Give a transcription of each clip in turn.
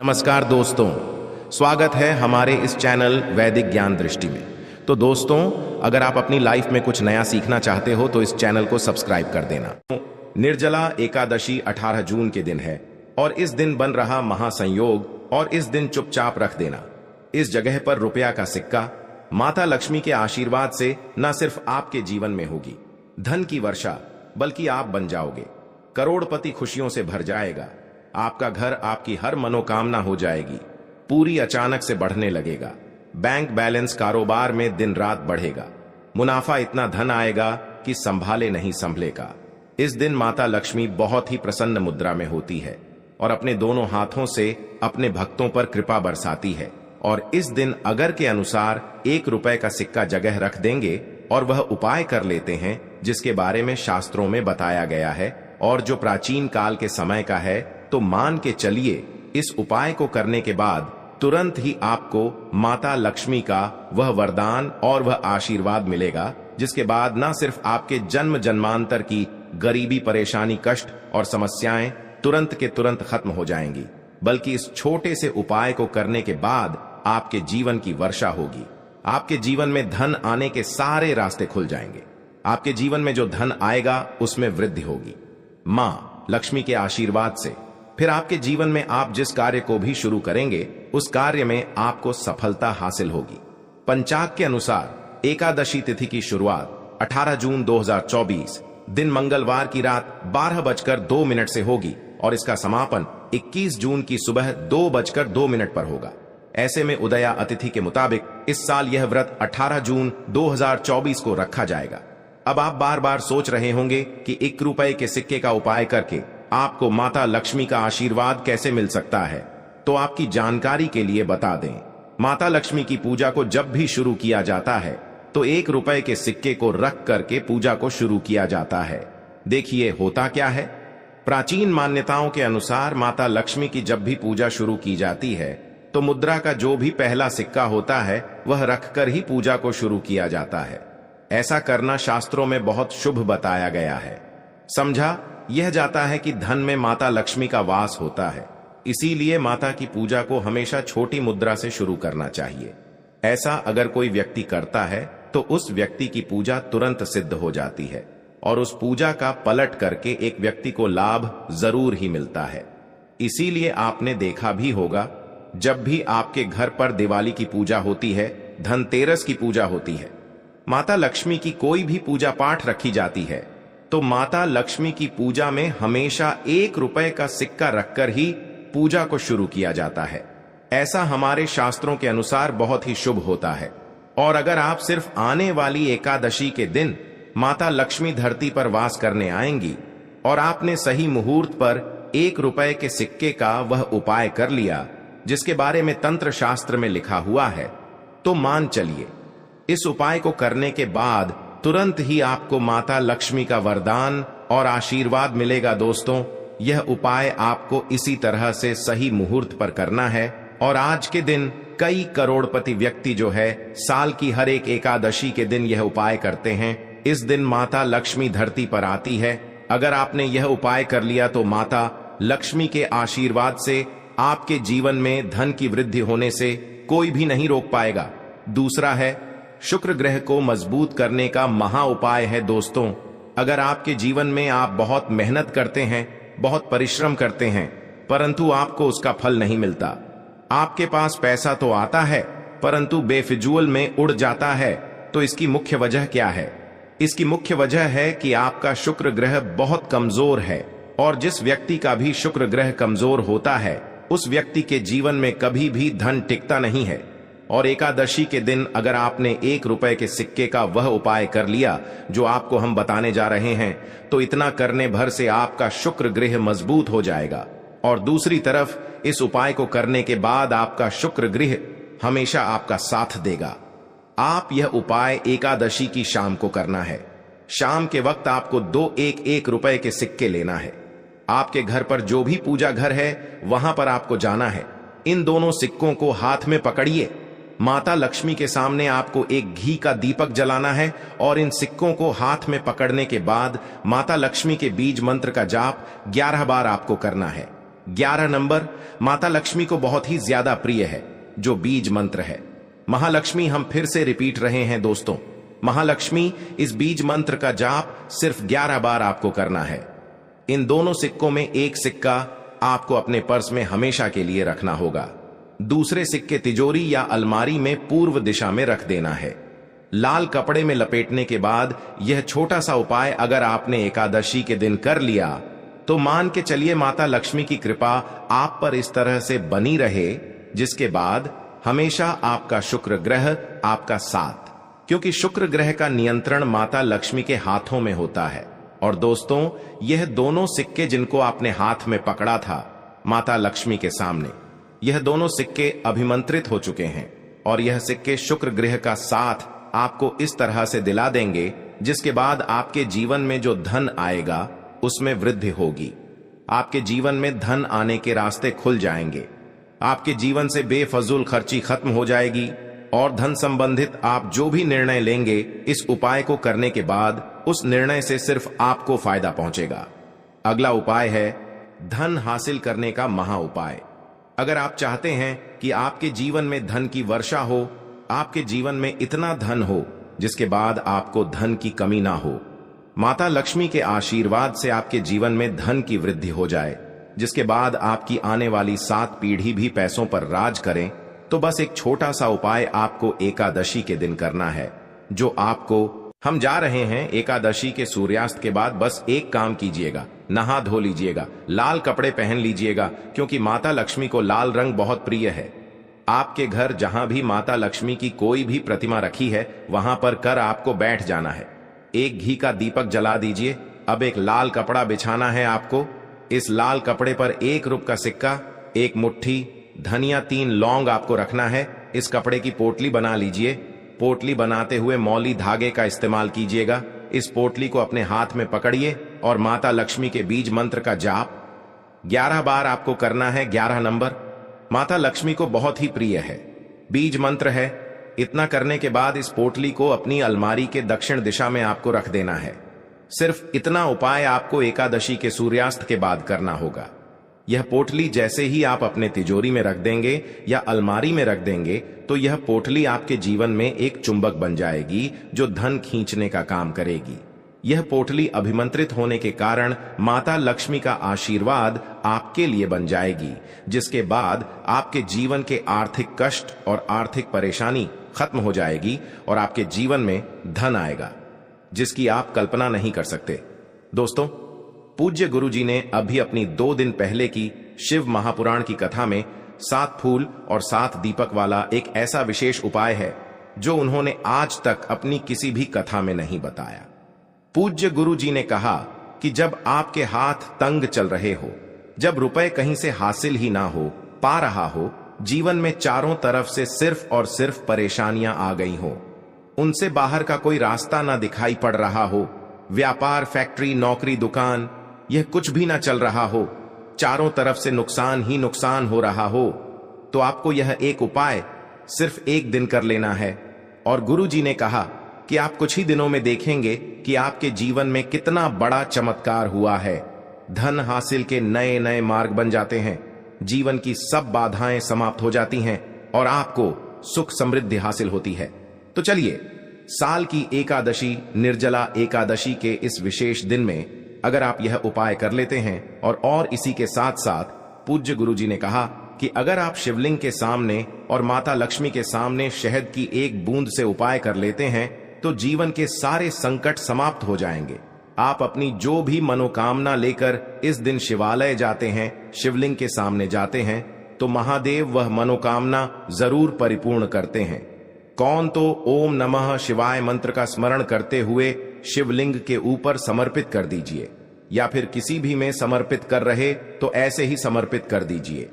नमस्कार दोस्तों, स्वागत है हमारे इस चैनल वैदिक ज्ञान दृष्टि में। तो दोस्तों, अगर आप अपनी लाइफ में कुछ नया सीखना चाहते हो तो इस चैनल को सब्सक्राइब कर देना। निर्जला एकादशी 18 जून के दिन है और इस दिन बन रहा महासंयोग, और इस दिन चुपचाप रख देना इस जगह पर रुपया का सिक्का। माता लक्ष्मी के आशीर्वाद से न सिर्फ आपके जीवन में होगी धन की वर्षा, बल्कि आप बन जाओगे करोड़पति। खुशियों से भर जाएगा आपका घर, आपकी हर मनोकामना हो जाएगी पूरी, अचानक से बढ़ने लगेगा बैंक बैलेंस, कारोबार में दिन रात बढ़ेगा, मुनाफा इतना धन आएगा कि संभाले नहीं संभलेगा। इस दिन माता लक्ष्मी बहुत ही प्रसन्न मुद्रा में होती है और अपने दोनों हाथों से अपने भक्तों पर कृपा बरसाती है। और इस दिन अगर के अनुसार 1 रुपए का सिक्का जगह रख देंगे और वह उपाय कर लेते हैं जिसके बारे में शास्त्रों में बताया गया है और जो प्राचीन काल के समय का है, तो मान के चलिए इस उपाय को करने के बाद तुरंत ही आपको माता लक्ष्मी का वह वरदान और वह आशीर्वाद मिलेगा, जिसके बाद न सिर्फ आपके जन्म जन्मांतर की गरीबी, परेशानी, कष्ट और समस्याएं तुरंत के तुरंत खत्म हो जाएंगी, बल्कि इस छोटे से उपाय को करने के बाद आपके जीवन की वर्षा होगी। आपके जीवन में धन आने के सारे रास्ते खुल जाएंगे। आपके जीवन में जो धन आएगा उसमें वृद्धि होगी मां लक्ष्मी के आशीर्वाद से। फिर आपके जीवन में आप जिस कार्य को भी शुरू करेंगे उस कार्य में आपको सफलता हासिल होगी। पंचांग के अनुसार एकादशी तिथि की शुरुआत 18 जून 2024 दिन मंगलवार की रात 12:02 से होगी और इसका समापन 21 जून की सुबह 2:02 पर होगा। ऐसे में उदया अतिथि के मुताबिक इस साल यह व्रत 18 जून 2024 को रखा जाएगा। अब आप बार बार सोच रहे होंगे कि 1 रुपए के सिक्के का उपाय करके आपको माता लक्ष्मी का आशीर्वाद कैसे मिल सकता है। तो आपकी जानकारी के लिए बता दें, माता लक्ष्मी की पूजा को जब भी शुरू किया जाता है तो 1 रुपए के सिक्के को रख करके पूजा को शुरू किया जाता है। देखिए होता क्या है। प्राचीन मान्यताओं के अनुसार माता लक्ष्मी की जब भी पूजा शुरू की जाती है तो मुद्रा का जो भी पहला सिक्का होता है वह रखकर ही पूजा को शुरू किया जाता है। ऐसा करना शास्त्रों में बहुत शुभ बताया गया है। समझा यह जाता है कि धन में माता लक्ष्मी का वास होता है, इसीलिए माता की पूजा को हमेशा छोटी मुद्रा से शुरू करना चाहिए। ऐसा अगर कोई व्यक्ति करता है तो उस व्यक्ति की पूजा तुरंत सिद्ध हो जाती है और उस पूजा का पलट करके एक व्यक्ति को लाभ जरूर ही मिलता है। इसीलिए आपने देखा भी होगा, जब भी आपके घर पर दिवाली की पूजा होती है, धनतेरस की पूजा होती है, माता लक्ष्मी की कोई भी पूजा पाठ रखी जाती है, तो माता लक्ष्मी की पूजा में हमेशा 1 रुपए का सिक्का रखकर ही पूजा को शुरू किया जाता है। ऐसा हमारे शास्त्रों के अनुसार बहुत ही शुभ होता है। और अगर आप सिर्फ आने वाली एकादशी के दिन माता लक्ष्मी धरती पर वास करने आएंगी और आपने सही मुहूर्त पर 1 रुपए के सिक्के का वह उपाय कर लिया जिसके बारे में तंत्र शास्त्र में लिखा हुआ है, तो मान चलिए इस उपाय को करने के बाद तुरंत ही आपको माता लक्ष्मी का वरदान और आशीर्वाद मिलेगा। दोस्तों, यह उपाय आपको इसी तरह से सही मुहूर्त पर करना है। और आज के दिन कई करोड़पति व्यक्ति जो है साल की हर एक एकादशी के दिन यह उपाय करते हैं। इस दिन माता लक्ष्मी धरती पर आती है। अगर आपने यह उपाय कर लिया तो माता लक्ष्मी के आशीर्वाद से आपके जीवन में धन की वृद्धि होने से कोई भी नहीं रोक पाएगा। दूसरा है, शुक्र ग्रह को मजबूत करने का महा उपाय है। दोस्तों, अगर आपके जीवन में आप बहुत मेहनत करते हैं, बहुत परिश्रम करते हैं, परंतु आपको उसका फल नहीं मिलता, आपके पास पैसा तो आता है परंतु बेफिजूल में उड़ जाता है, तो इसकी मुख्य वजह क्या है? इसकी मुख्य वजह है कि आपका शुक्र ग्रह बहुत कमजोर है। और जिस व्यक्ति का भी शुक्र ग्रह कमजोर होता है उस व्यक्ति के जीवन में कभी भी धन टिकता नहीं है। और एकादशी के दिन अगर आपने 1 रुपए के सिक्के का वह उपाय कर लिया जो आपको हम बताने जा रहे हैं, तो इतना करने भर से आपका शुक्र ग्रह मजबूत हो जाएगा। और दूसरी तरफ इस उपाय को करने के बाद आपका शुक्र ग्रह हमेशा आपका साथ देगा। आप यह उपाय एकादशी की शाम को करना है। शाम के वक्त आपको 2 1 रुपए के सिक्के लेना है। आपके घर पर जो भी पूजा घर है वहां पर आपको जाना है। इन दोनों सिक्कों को हाथ में पकड़िए। माता लक्ष्मी के सामने आपको एक घी का दीपक जलाना है और इन सिक्कों को हाथ में पकड़ने के बाद माता लक्ष्मी के बीज मंत्र का जाप 11 बार आपको करना है। 11 नंबर माता लक्ष्मी को बहुत ही ज्यादा प्रिय है, जो बीज मंत्र है। महालक्ष्मी, हम फिर से रिपीट रहे हैं दोस्तों, महालक्ष्मी, इस बीज मंत्र का जाप सिर्फ 11 बार आपको करना है। इन दोनों सिक्कों में एक सिक्का आपको अपने पर्स में हमेशा के लिए रखना होगा। दूसरे सिक्के तिजोरी या अलमारी में पूर्व दिशा में रख देना है। लाल कपड़े में लपेटने के बाद यह छोटा सा उपाय अगर आपने एकादशी के दिन कर लिया तो मान के चलिए माता लक्ष्मी की कृपा आप पर इस तरह से बनी रहे, जिसके बाद हमेशा आपका शुक्र ग्रह आपका साथ, क्योंकि शुक्र ग्रह का नियंत्रण माता लक्ष्मी के हाथों में होता है। और दोस्तों, यह दोनों सिक्के जिनको आपने हाथ में पकड़ा था माता लक्ष्मी के सामने, यह दोनों सिक्के अभिमंत्रित हो चुके हैं और यह सिक्के शुक्र ग्रह का साथ आपको इस तरह से दिला देंगे, जिसके बाद आपके जीवन में जो धन आएगा उसमें वृद्धि होगी। आपके जीवन में धन आने के रास्ते खुल जाएंगे। आपके जीवन से बेफजूल खर्ची खत्म हो जाएगी और धन संबंधित आप जो भी निर्णय लेंगे इस उपाय को करने के बाद उस निर्णय से सिर्फ आपको फायदा पहुंचेगा। अगला उपाय है धन हासिल करने का महा उपाय। अगर आप चाहते हैं कि आपके जीवन में धन की वर्षा हो, आपके जीवन में इतना धन हो जिसके बाद आपको धन की कमी ना हो, माता लक्ष्मी के आशीर्वाद से आपके जीवन में धन की वृद्धि हो जाए, जिसके बाद आपकी आने वाली 7 पीढ़ी भी पैसों पर राज करें, तो बस एक छोटा सा उपाय आपको एकादशी के दिन करना है, जो आपको हम जा रहे हैं एकादशी के सूर्यास्त के बाद बस एक काम कीजिएगा, नहा धो लीजिएगा, लाल कपड़े पहन लीजिएगा, क्योंकि माता लक्ष्मी को लाल रंग बहुत प्रिय है। आपके घर जहां भी माता लक्ष्मी की कोई भी प्रतिमा रखी है वहां पर कर आपको बैठ जाना है। एक घी का दीपक जला दीजिए। अब एक लाल कपड़ा बिछाना है आपको। इस लाल कपड़े पर 1 रुपये का सिक्का, 1 मुट्ठी धनिया, 3 लौंग आपको रखना है। इस कपड़े की पोटली बना लीजिए। पोटली बनाते हुए मौली धागे का इस्तेमाल कीजिएगा। इस पोटली को अपने हाथ में पकड़िए और माता लक्ष्मी के बीज मंत्र का जाप 11 बार आपको करना है। 11 नंबर माता लक्ष्मी को बहुत ही प्रिय है, बीज मंत्र है। इतना करने के बाद इस पोटली को अपनी अलमारी के दक्षिण दिशा में आपको रख देना है। सिर्फ इतना उपाय आपको एकादशी के सूर्यास्त के बाद करना होगा। यह पोटली जैसे ही आप अपने तिजोरी में रख देंगे या अलमारी में रख देंगे तो यह पोटली आपके जीवन में एक चुंबक बन जाएगी जो धन खींचने का काम करेगी। यह पोटली अभिमंत्रित होने के कारण माता लक्ष्मी का आशीर्वाद आपके लिए बन जाएगी, जिसके बाद आपके जीवन के आर्थिक कष्ट और आर्थिक परेशानी खत्म हो जाएगी और आपके जीवन में धन आएगा जिसकी आप कल्पना नहीं कर सकते। दोस्तों, पूज्य गुरुजी ने अभी अपनी 2 दिन पहले की शिव महापुराण की कथा में 7 फूल और 7 दीपक वाला एक ऐसा विशेष उपाय है जो उन्होंने आज तक अपनी किसी भी कथा में नहीं बताया। पूज्य गुरुजी ने कहा कि जब आपके हाथ तंग चल रहे हो, जब रुपए कहीं से हासिल ही ना हो पा रहा हो, जीवन में चारों तरफ से सिर्फ और सिर्फ परेशानियां आ गई हो, उनसे बाहर का कोई रास्ता ना दिखाई पड़ रहा हो, व्यापार, फैक्ट्री, नौकरी, दुकान, यह कुछ भी ना चल रहा हो, चारों तरफ से नुकसान ही नुकसान हो रहा हो, तो आपको यह एक उपाय सिर्फ 1 दिन कर लेना है। और गुरुजी ने कहा कि आप कुछ ही दिनों में देखेंगे कि आपके जीवन में कितना बड़ा चमत्कार हुआ है। धन हासिल के नए नए मार्ग बन जाते हैं, जीवन की सब बाधाएं समाप्त हो जाती हैं और आपको सुख समृद्धि हासिल होती है। तो चलिए, साल की एकादशी निर्जला एकादशी के इस विशेष दिन में अगर आप यह उपाय कर लेते हैं और इसी के साथ साथ पूज्य गुरुजी ने कहा कि अगर आप शिवलिंग के सामने और माता लक्ष्मी के सामने शहद की 1 बूंद से उपाय कर लेते हैं तो जीवन के सारे संकट समाप्त हो जाएंगे। आप अपनी जो भी मनोकामना लेकर इस दिन शिवालय जाते हैं, शिवलिंग के सामने जाते हैं, तो महादेव वह मनोकामना जरूर परिपूर्ण करते हैं। कौन तो ओम नमः शिवाय मंत्र का स्मरण करते हुए शिवलिंग के ऊपर समर्पित कर दीजिए, या फिर किसी भी में समर्पित कर रहे तो ऐसे ही समर्पित कर दीजिए।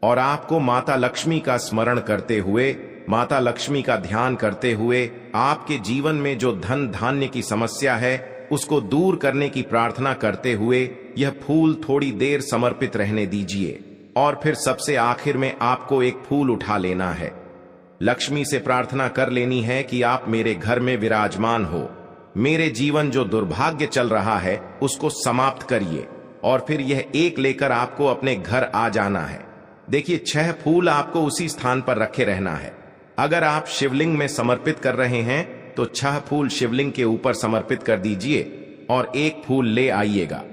और आपको माता लक्ष्मी का स्मरण करते हुए, माता लक्ष्मी का ध्यान करते हुए आपके जीवन में जो धन धान्य की समस्या है उसको दूर करने की प्रार्थना करते हुए यह फूल थोड़ी देर समर्पित रहने दीजिए और फिर सबसे आखिर में आपको एक फूल उठा लेना है। लक्ष्मी से प्रार्थना कर लेनी है कि आप मेरे घर में विराजमान हो, मेरे जीवन जो दुर्भाग्य चल रहा है उसको समाप्त करिए, और फिर यह एक लेकर आपको अपने घर आ जाना है। देखिए, 6 फूल आपको उसी स्थान पर रखे रहना है। अगर आप शिवलिंग में समर्पित कर रहे हैं तो 6 फूल शिवलिंग के ऊपर समर्पित कर दीजिए और 1 फूल ले आइएगा।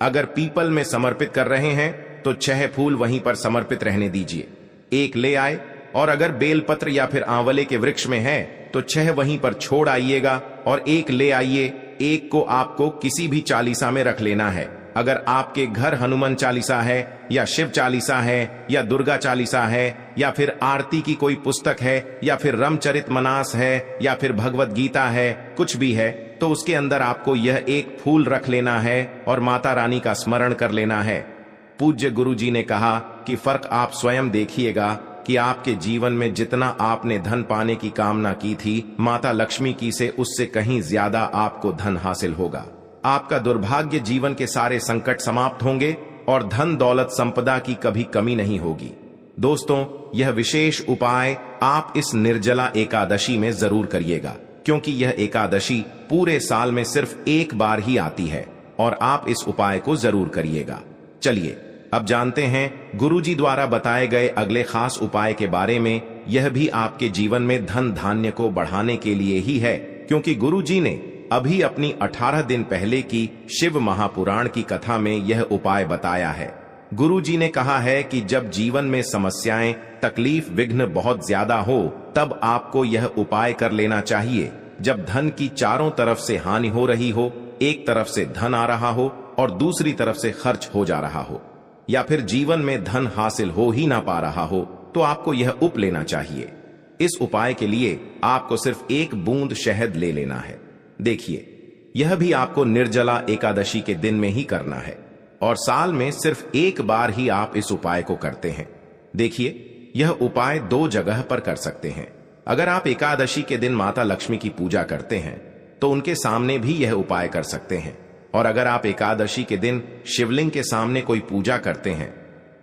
अगर पीपल में समर्पित कर रहे हैं तो 6 फूल वहीं पर समर्पित रहने दीजिए, 1 ले आए। और अगर बेलपत्र या फिर आंवले के वृक्ष में है तो 6 वहीं पर छोड़ आइएगा और 1 ले आइए। 1 को आपको किसी भी चालीसा में रख लेना है। अगर आपके घर हनुमान चालीसा है या शिव चालीसा है या दुर्गा चालीसा है या फिर आरती की कोई पुस्तक है या फिर रामचरितमानस है या फिर भगवत गीता है, कुछ भी है, तो उसके अंदर आपको यह 1 फूल रख लेना है और माता रानी का स्मरण कर लेना है। पूज्य गुरु जी ने कहा कि फर्क आप स्वयं देखिएगा कि आपके जीवन में जितना आपने धन पाने की कामना की थी, माता लक्ष्मी की से उससे कहीं ज्यादा आपको धन हासिल होगा। आपका दुर्भाग्य जीवन के सारे संकट समाप्त होंगे और धन दौलत संपदा की कभी कमी नहीं होगी। दोस्तों, यह विशेष उपाय आप इस निर्जला एकादशी में जरूर करिएगा, क्योंकि यह एकादशी पूरे साल में सिर्फ एक बार ही आती है और आप इस उपाय को जरूर करिएगा। चलिए अब जानते हैं गुरुजी द्वारा बताए गए अगले खास उपाय के बारे में। यह भी आपके जीवन में धन धान्य को बढ़ाने के लिए ही है, क्योंकि गुरुजी ने अभी अपनी 18 दिन पहले की शिव महापुराण की कथा में यह उपाय बताया है। गुरुजी ने कहा है कि जब जीवन में समस्याएं, तकलीफ, विघ्न बहुत ज्यादा हो, तब आपको यह उपाय कर लेना चाहिए। जब धन की चारों तरफ से हानि हो रही हो, एक तरफ से धन आ रहा हो और दूसरी तरफ से खर्च हो जा रहा हो, या फिर जीवन में धन हासिल हो ही ना पा रहा हो, तो आपको यह उप लेना चाहिए। इस उपाय के लिए आपको सिर्फ 1 बूंद शहद ले लेना है। देखिए, यह भी आपको निर्जला एकादशी के दिन में ही करना है और साल में सिर्फ 1 बार ही आप इस उपाय को करते हैं। देखिए, यह उपाय 2 जगह पर कर सकते हैं। अगर आप एकादशी के दिन माता लक्ष्मी की पूजा करते हैं तो उनके सामने भी यह उपाय कर सकते हैं, और अगर आप एकादशी के दिन शिवलिंग के सामने कोई पूजा करते हैं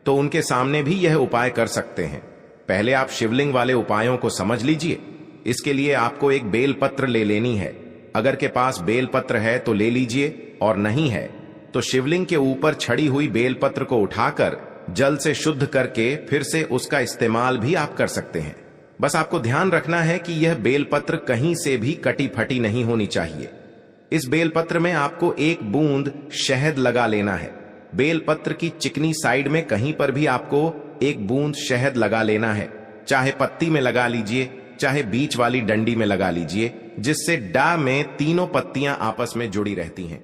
तो उनके सामने भी यह उपाय कर सकते हैं। पहले आप शिवलिंग वाले उपायों को समझ लीजिए। इसके लिए आपको एक बेलपत्र ले लेनी है। अगर के पास बेलपत्र है तो ले लीजिए, और नहीं है तो शिवलिंग के ऊपर छड़ी हुई बेलपत्र को उठाकर जल से शुद्ध करके फिर से उसका इस्तेमाल भी आप कर सकते हैं। बस आपको ध्यान रखना है कि यह बेलपत्र कहीं से भी कटी फटी नहीं होनी चाहिए। इस बेलपत्र में आपको 1 बूंद शहद लगा लेना है। बेलपत्र की चिकनी साइड में कहीं पर भी आपको 1 बूंद शहद लगा लेना है। चाहे पत्ती में लगा लीजिए, चाहे बीच वाली डंडी में लगा लीजिए, जिससे डा में तीनों पत्तियां आपस में जुड़ी रहती हैं।